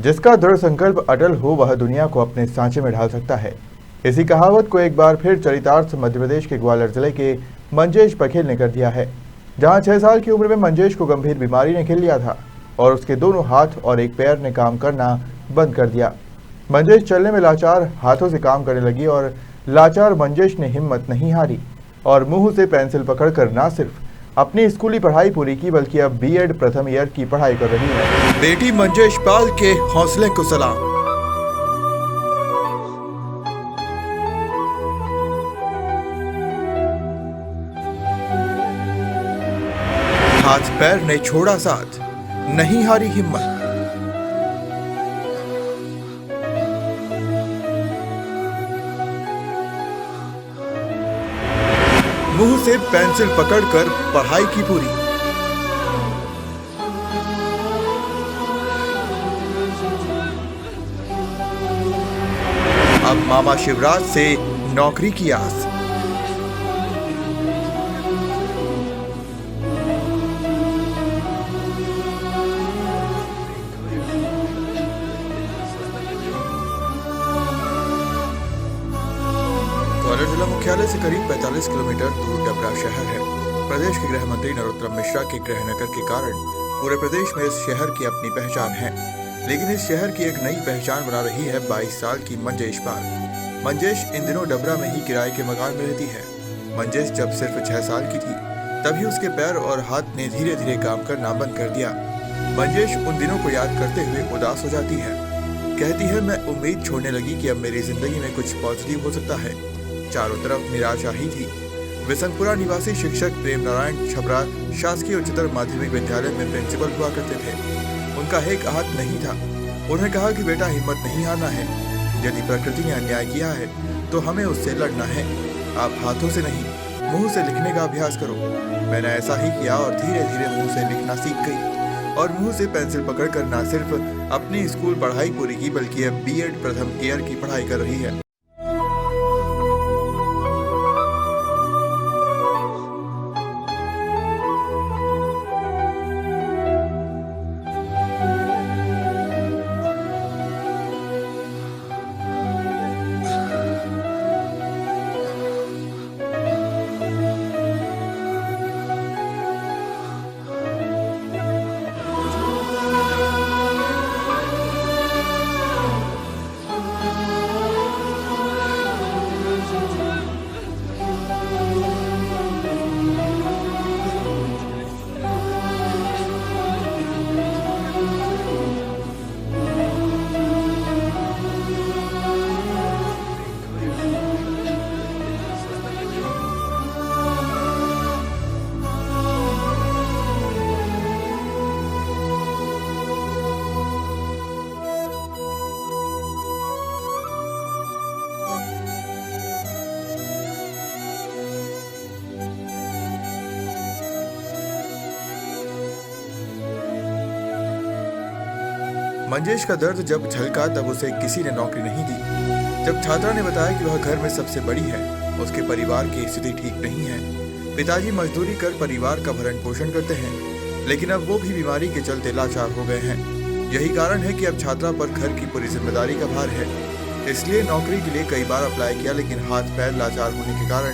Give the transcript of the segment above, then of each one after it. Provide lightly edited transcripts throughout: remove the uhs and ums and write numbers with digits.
जिसका दृढ़ संकल्प अटल हो वह दुनिया को अपने सांचे में ढाल सकता है। इसी कहावत को एक बार फिर चरितार्थ मध्य प्रदेश के ग्वालियर जिले के मंजेश बघेल ने कर दिया है, जहां 6 साल की उम्र में मंजेश को गंभीर बीमारी ने घेर लिया था और उसके दोनों हाथ और एक पैर ने काम करना बंद कर दिया। मंजेश चलने में लाचार हाथों से काम करने लगी और लाचार मंजेश ने हिम्मत नहीं हारी और मुंह से पेंसिल पकड़कर न सिर्फ अपनी स्कूली पढ़ाई पूरी की बल्कि अब बीएड प्रथम ईयर की पढ़ाई कर रही है। बेटी मंजेश पाल के हौसले को सलाम। हाथ पैर ने छोड़ा साथ, नहीं हारी हिम्मत। मुंह से पेंसिल पकड़कर पढ़ाई की पूरी। अब मामा शिवराज से नौकरी की आस। ग्वालियर जिला मुख्यालय से करीब 45 किलोमीटर दूर डबरा शहर है। प्रदेश के गृह मंत्री नरोत्तम मिश्रा के गृह नगर के कारण पूरे प्रदेश में इस शहर की अपनी पहचान है, लेकिन इस शहर की एक नई पहचान बना रही है 22 साल की मंजेश पाल। मंजेश इन दिनों डबरा में ही किराए के मकान में रहती है। मंजेश जब सिर्फ 6 साल की थी तभी उसके पैर और हाथ ने धीरे धीरे काम करना बंद कर दिया। मंजेश उन दिनों को याद करते हुए उदास हो जाती है। कहती है, मैं उम्मीद छोड़ने लगी कि अब मेरी जिंदगी में कुछ पॉजिटिव हो सकता है। चारों तरफ निराशा ही थी। विसंगपुरा निवासी शिक्षक प्रेम नारायण छपरा शासकीय उच्चतर माध्यमिक विद्यालय में प्रिंसिपल हुआ करते थे। उनका एक हाथ नहीं था। उन्हें कहा कि बेटा हिम्मत नहीं हारना है। यदि प्रकृति ने अन्याय किया है तो हमें उससे लड़ना है। आप हाथों से नहीं मुंह से लिखने का अभ्यास करो। मैंने ऐसा ही किया और धीरे धीरे मुंह से लिखना सीख गई और मुंह से पेंसिल पकड़कर न सिर्फ अपनी स्कूल पढ़ाई पूरी की बल्कि अब बीएड प्रथम ईयर की पढ़ाई कर रही है। मंजेश का दर्द जब झलका तब उसे किसी ने नौकरी नहीं दी। जब छात्रा ने बताया कि वह घर में सबसे बड़ी है, उसके परिवार की स्थिति ठीक नहीं है। पिताजी मजदूरी कर परिवार का भरण पोषण करते हैं, लेकिन अब वो भी बीमारी के चलते लाचार हो गए हैं। यही कारण है कि अब छात्रा पर घर की पूरी जिम्मेदारी का भार है। इसलिए नौकरी के लिए कई बार अप्लाई किया, लेकिन हाथ पैर लाचार होने के कारण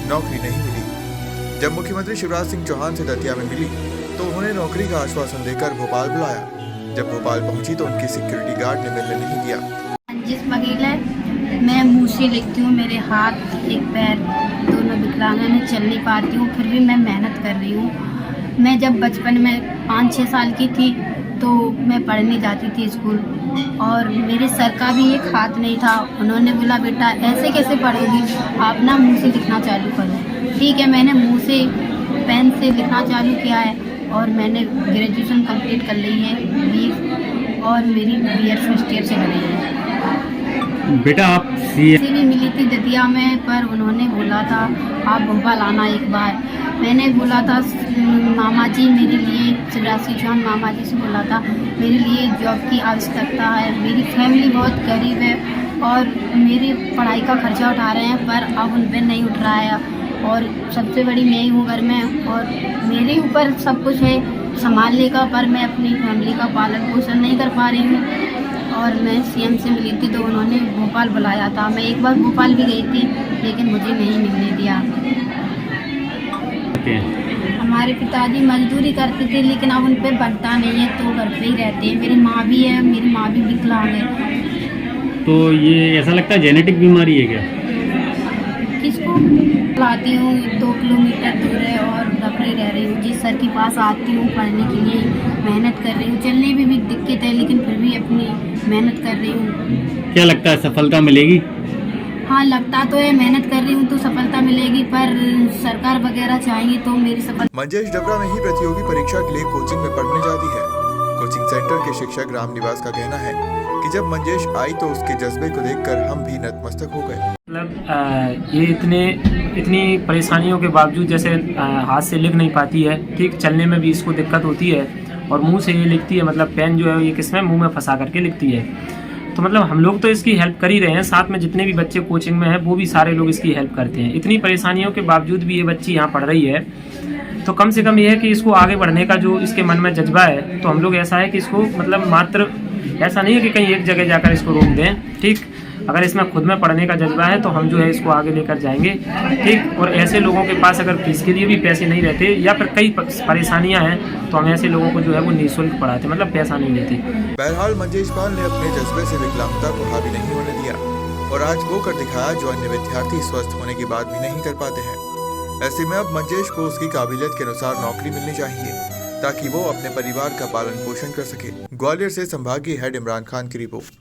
नौकरी नहीं मिली। जब मुख्यमंत्री शिवराज सिंह चौहान से दतिया में मिली तो उन्होंने नौकरी का आश्वासन देकर भोपाल बुलाया। जब भोपाल पहुंची तो उनकी सिक्योरिटी गार्ड ने मिलने नहीं दिया। मंजेश बघेल है, मैं मुँह से लिखती हूँ। मेरे हाथ एक पैर दोनों विकलांग हैं, मैं चल नहीं पाती हूँ, फिर भी मैं मेहनत कर रही हूँ। मैं जब बचपन में 5-6 साल की थी तो मैं पढ़ने जाती थी स्कूल और मेरे सर का भी एक हाथ नहीं था। उन्होंने बोला, बेटा ऐसे कैसे पढ़ोगी, आप ना मुँह से लिखना चालू करो। ठीक है, मैंने मुँह से पेन से लिखना चालू किया है और मैंने ग्रेजुएशन कंप्लीट कर ली है बीए और मेरी बीएड फर्स्ट ईयर चल रही है। बेटा आप सीए भी मिली थी दतिया में, पर उन्होंने बोला था आप भोपाल आना एक बार। मैंने बोला था मामा जी मेरे लिए, शिवराज सिंह चौहान मामा जी से बोला था मेरे लिए जॉब की आवश्यकता है। मेरी फैमिली बहुत गरीब है और मेरी पढ़ाई का खर्चा उठा रहे हैं, पर अब उन पर नहीं उठ रहा है और सबसे बड़ी मैं ही हूँ घर में और मेरे ऊपर सब कुछ है संभालने का, पर मैं अपनी फैमिली का पालन पोषण नहीं कर पा रही हूँ। और मैं सीएम से मिली थी तो उन्होंने भोपाल बुलाया था। मैं एक बार भोपाल भी गई थी लेकिन मुझे नहीं मिलने दिया। हमारे पिताजी मजदूरी करते थे लेकिन अब उन पे बनता नहीं है तो घर पे ही रहते हैं। मेरी माँ भी है, मेरी माँ भी विकलांग है। तो ये ऐसा लगता है जेनेटिक बीमारी है क्या? किसको लाती हूँ 2 किलोमीटर दूर है और घबराई रह रही हूँ। जिस सर के पास आती हूँ पढ़ने के लिए मेहनत कर रही हूँ। चलने में भी दिक्कत है लेकिन फिर भी अपनी मेहनत कर रही हूँ। क्या लगता है सफलता मिलेगी? हाँ लगता तो है, मेहनत कर रही हूँ तो सफलता मिलेगी, पर सरकार वगैरह चाहेंगी तो मेरी सफलता। मंजेश डबरा में ही प्रतियोगी परीक्षा के लिए कोचिंग में पढ़ने जाती है। कोचिंग सेंटर के शिक्षक राम निवास का कहना है कि जब मंजेश आई तो उसके जज्बे को देखकर हम भी नतमस्तक हो गए। मतलब ये इतनी परेशानियों के बावजूद जैसे हाथ से लिख नहीं पाती है, ठीक, चलने में भी इसको दिक्कत होती है और मुंह से ये लिखती है, मतलब पेन जो है ये किसमें मुंह में फंसा करके लिखती है। तो मतलब हम लोग तो इसकी हेल्प कर ही रहे हैं, साथ में जितने भी बच्चे कोचिंग में हैं वो भी सारे लोग इसकी हेल्प करते हैं। इतनी परेशानियों के बावजूद भी ये बच्ची यहाँ पढ़ रही है तो कम से कम ये है कि इसको आगे बढ़ने का जो इसके मन में जज्बा है, तो हम लोग ऐसा है कि इसको मतलब मात्र ऐसा नहीं है कि कहीं एक जगह जाकर इसको रोक दें, ठीक। अगर इसमें खुद में पढ़ने का जज्बा है तो हम जो है इसको आगे लेकर जाएंगे, ठीक। और ऐसे लोगों के पास अगर फीस के लिए भी पैसे नहीं रहते या फिर कई परेशानियां हैं तो हम ऐसे लोगों को जो है वो निःशुल्क पढ़ाते, मतलब पैसा नहीं लेते। बहरहाल मंजेश पाल ने अपने जज्बे से विकलांगता को हावी नहीं होने दिया और आज वो कर दिखाया जो अन्य विद्यार्थी स्वस्थ होने के बाद भी नहीं कर पाते हैं। ऐसे में अब मंजेश को उसकी काबिलियत के अनुसार नौकरी मिलनी चाहिए ताकि वो अपने परिवार का पालन पोषण कर सके। ग्वालियर से संभागीय हेड इमरान खान की रिपोर्ट।